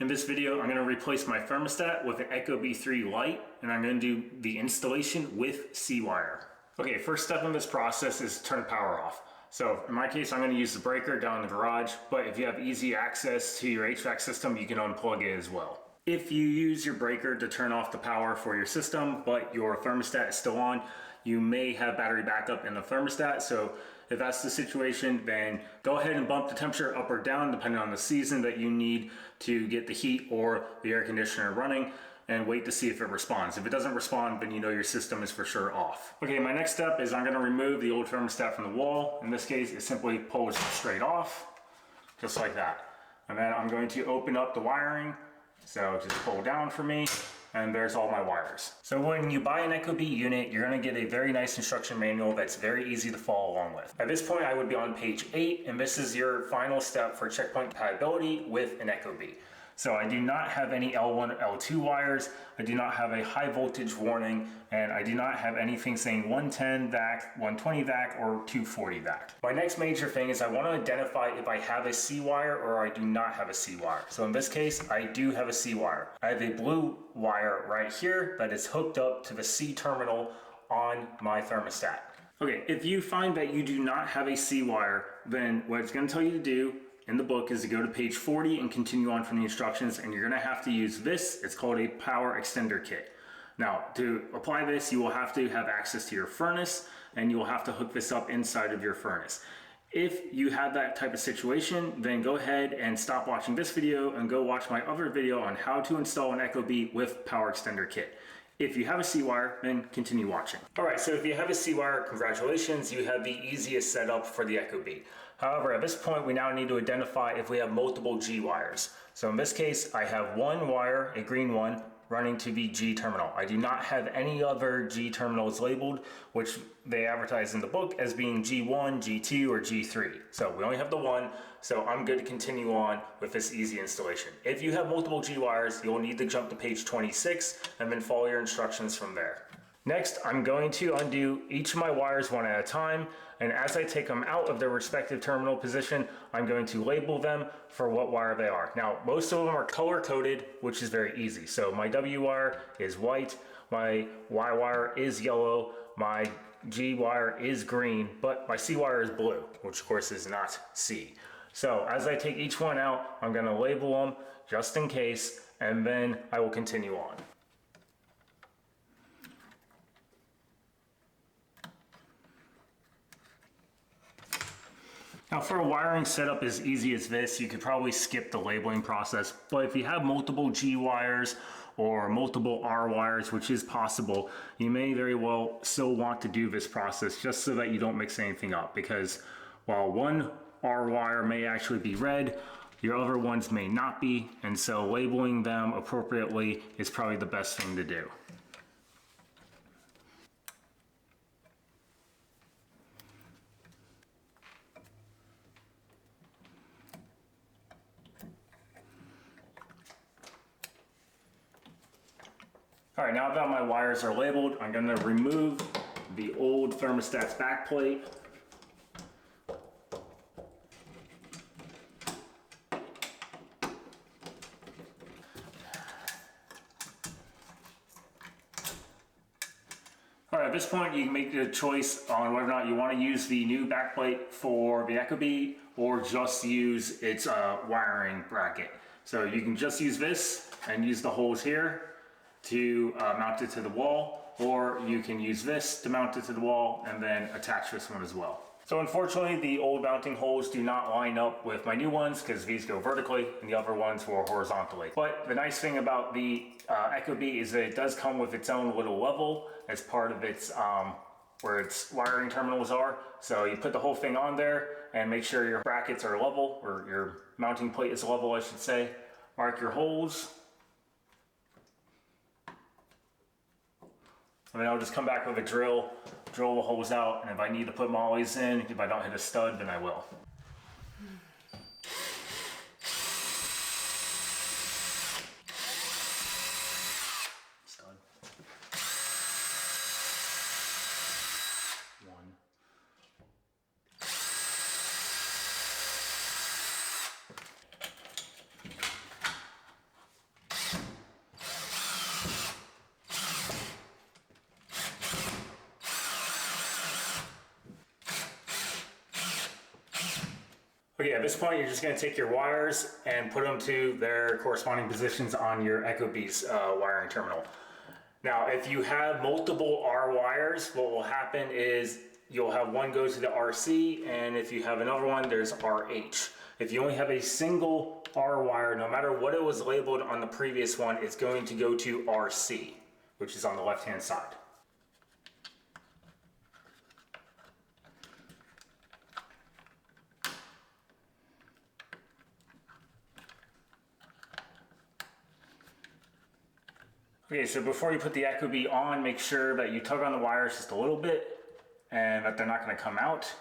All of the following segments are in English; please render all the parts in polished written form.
In this video, I'm going to replace my thermostat with an Ecobee3 Lite, and I'm going to do the installation with C-wire. Okay, first step in this process is turn power off. So in my case, I'm going to use the breaker down in the garage, but if you have easy access to your HVAC system, you can unplug it as well. If you use your breaker to turn off the power for your system, but your thermostat is still on, you may have battery backup in the thermostat. So if that's the situation, then go ahead and bump the temperature up or down depending on the season that you need to get the heat or the air conditioner running, and wait to see if it responds. If it doesn't respond, then you know your system is for sure off. Okay, my next step is I'm going to remove the old thermostat from the wall. In this case, it simply pulls straight off, just like that. And then I'm going to open up the wiring. So just pull down for me, and there's all my wires. So when you buy an Ecobee unit, you're gonna get a very nice instruction manual that's very easy to follow along with. At this point, I would be on page 8, and this is your final step for checkpoint compatibility with an Ecobee. So I do not have any L1 or L2 wires, I do not have a high voltage warning, and I do not have anything saying 110 VAC, 120 VAC, or 240 VAC. My next major thing is I want to identify if I have a C-wire or I do not have a C-wire. So in this case, I do have a C-wire. I have a blue wire right here that is hooked up to the C terminal on my thermostat. Okay, if you find that you do not have a C-wire, then what it's going to tell you to do in the book is to go to page 40 and continue on from the instructions, and you're going to have to use this. It's called a power extender kit. Now, to apply this, you will have to have access to your furnace, and you will have to hook this up inside of your furnace. If you have that type of situation, then go ahead and stop watching this video and go watch my other video on how to install an Ecobee with power extender kit. If you have a C-wire, then continue watching. All right, so if you have a C-wire, congratulations, you have the easiest setup for the Ecobee. However, at this point, we now need to identify if we have multiple G-wires. So in this case, I have one wire, a green one, running to the G terminal. I do not have any other G terminals labeled, which they advertise in the book as being G1, G2, or G3. So we only have the one, so I'm good to continue on with this easy installation. If you have multiple G wires, you'll need to jump to page 26 and then follow your instructions from there. Next, I'm going to undo each of my wires one at a time, and as I take them out of their respective terminal position, I'm going to label them for what wire they are. Now, most of them are color-coded, which is very easy. So my W wire is white, my Y wire is yellow, my G wire is green, but my C wire is blue, which of course is not C. So as I take each one out, I'm going to label them just in case, and then I will continue on. Now for a wiring setup as easy as this, you could probably skip the labeling process, but if you have multiple G wires or multiple R wires, which is possible, you may very well still want to do this process just so that you don't mix anything up, because while one R wire may actually be red, your other ones may not be, and so labeling them appropriately is probably the best thing to do. All right, now that my wires are labeled, I'm going to remove the old thermostat's back plate. All right, at this point, you can make the choice on whether or not you want to use the new backplate for the Ecobee or just use its wiring bracket. So you can just use this and use the holes here to mount it to the wall, or you can use this to mount it to the wall and then attach this one as well. So unfortunately, the old mounting holes do not line up with my new ones because these go vertically and the other ones will horizontally. But the nice thing about the Ecobee is that it does come with its own little level as part of its where its wiring terminals are. So you put the whole thing on there and make sure your brackets are level, or your mounting plate is level, I should say. Mark your holes. And then I'll just come back with a drill the holes out, and if I need to put mollies in, if I don't hit a stud, then I will. Stud. One. Okay, at this point, you're just going to take your wires and put them to their corresponding positions on your Ecobee's wiring terminal. Now, if you have multiple R wires, what will happen is you'll have one go to the RC, and if you have another one, there's RH. If you only have a single R wire, no matter what it was labeled on the previous one, it's going to go to RC, which is on the left-hand side. Okay, so before you put the Ecobee on, make sure that you tug on the wires just a little bit and that they're not going to come out.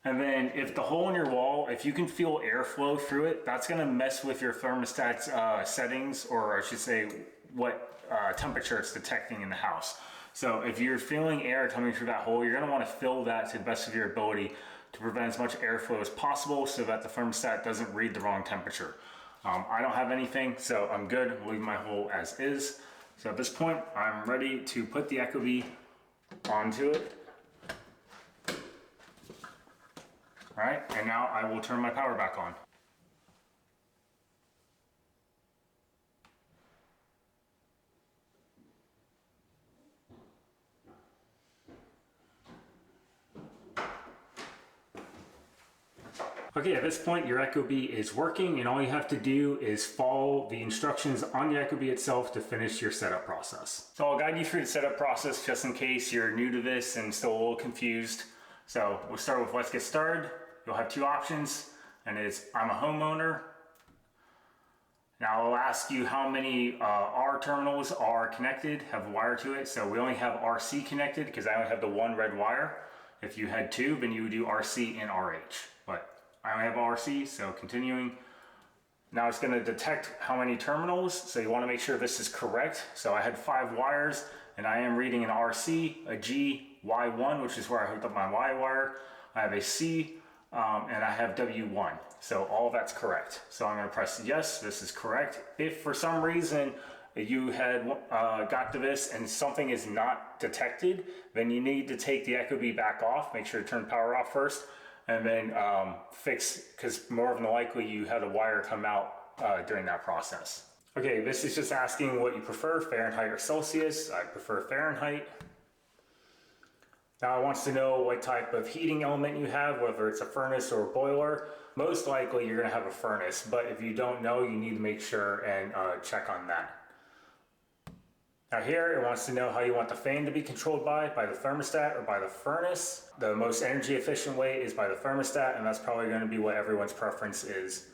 And then if the hole in your wall, if you can feel airflow through it, that's going to mess with your thermostat's settings, or I should say what temperature it's detecting in the house. So if you're feeling air coming through that hole, you're going to want to fill that to the best of your ability to prevent as much airflow as possible so that the thermostat doesn't read the wrong temperature. I don't have anything, so I'm good. I'll leave my hole as is. So at this point, I'm ready to put the Ecobee onto it. All right, and now I will turn my power back on. Okay, at this point your Ecobee is working, and all you have to do is follow the instructions on the Ecobee itself to finish your setup process. So I'll guide you through the setup process just in case you're new to this and still a little confused. So we'll start with let's get started. You'll have two options, and it's I'm a homeowner. Now I'll ask you how many R terminals are connected, have a wire to it. So we only have RC connected because I only have the one red wire. If you had two, then you would do RC and RH. But I only have RC, so continuing. Now it's going to detect how many terminals, so you want to make sure this is correct. So I had 5 wires, and I am reading an RC, a G, Y1, which is where I hooked up my Y wire. I have a C, and I have W1. So all that's correct. So I'm going to press yes, this is correct. If for some reason you had got to this and something is not detected, then you need to take the Ecobee back off, make sure to turn power off first, and then fix, because more than likely you had a wire come out during that process. Okay, this is just asking what you prefer, Fahrenheit or Celsius. I prefer Fahrenheit. Now it wants to know what type of heating element you have, whether it's a furnace or a boiler. Most likely you're going to have a furnace, but if you don't know, you need to make sure and check on that. Now here it wants to know how you want the fan to be controlled by the thermostat or by the furnace. The most energy efficient way is by the thermostat, and that's probably going to be what everyone's preference is.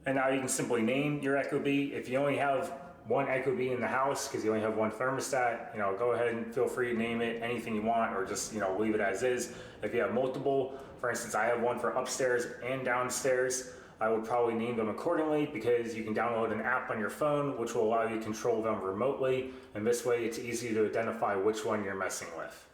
And now you can simply name your Ecobee. If you only have one Ecobee in the house because you only have one thermostat, go ahead and feel free to name it anything you want, or just leave it as is. If you have multiple, for instance, I have one for upstairs and downstairs, I would probably name them accordingly, because you can download an app on your phone which will allow you to control them remotely, and this way it's easy to identify which one you're messing with.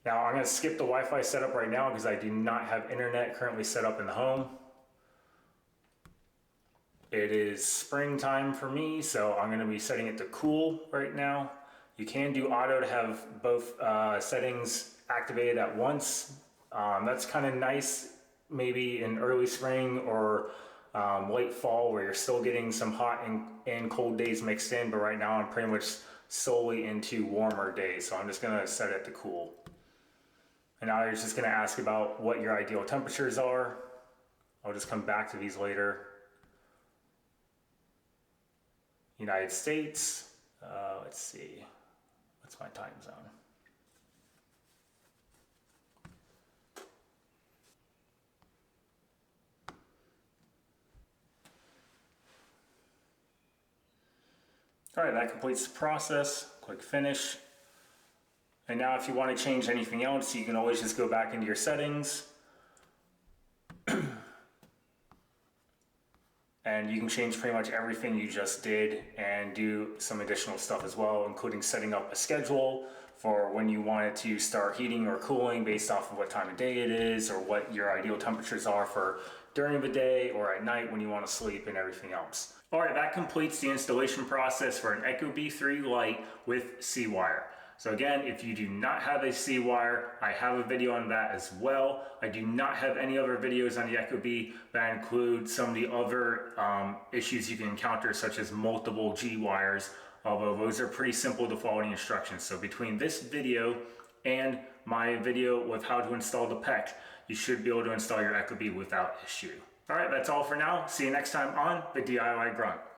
Now I'm going to skip the Wi-Fi setup right now because I do not have internet currently set up in the home. It is springtime for me, so I'm going to be setting it to cool right now. You can do auto to have both settings activated at once. That's kind of nice maybe in early spring or late fall, where you're still getting some hot and cold days mixed in, but right now I'm pretty much solely into warmer days, so I'm just going to set it to cool. And now you're just going to ask about what your ideal temperatures are. I'll just come back to these later. United States, let's see, what's my time zone? All right, that completes the process. Click finish. And now if you want to change anything else, you can always just go back into your settings. And you can change pretty much everything you just did and do some additional stuff as well, including setting up a schedule for when you want it to start heating or cooling based off of what time of day it is, or what your ideal temperatures are for during the day or at night when you want to sleep, and everything else. All right, that completes the installation process for an Ecobee3 Lite with C-Wire. So again, if you do not have a C-wire, I have a video on that as well. I do not have any other videos on the Ecobee that include some of the other issues you can encounter, such as multiple G-wires, although those are pretty simple to follow the instructions. So between this video and my video with how to install the PEC, you should be able to install your Ecobee without issue. All right, that's all for now. See you next time on the DIY Grunt.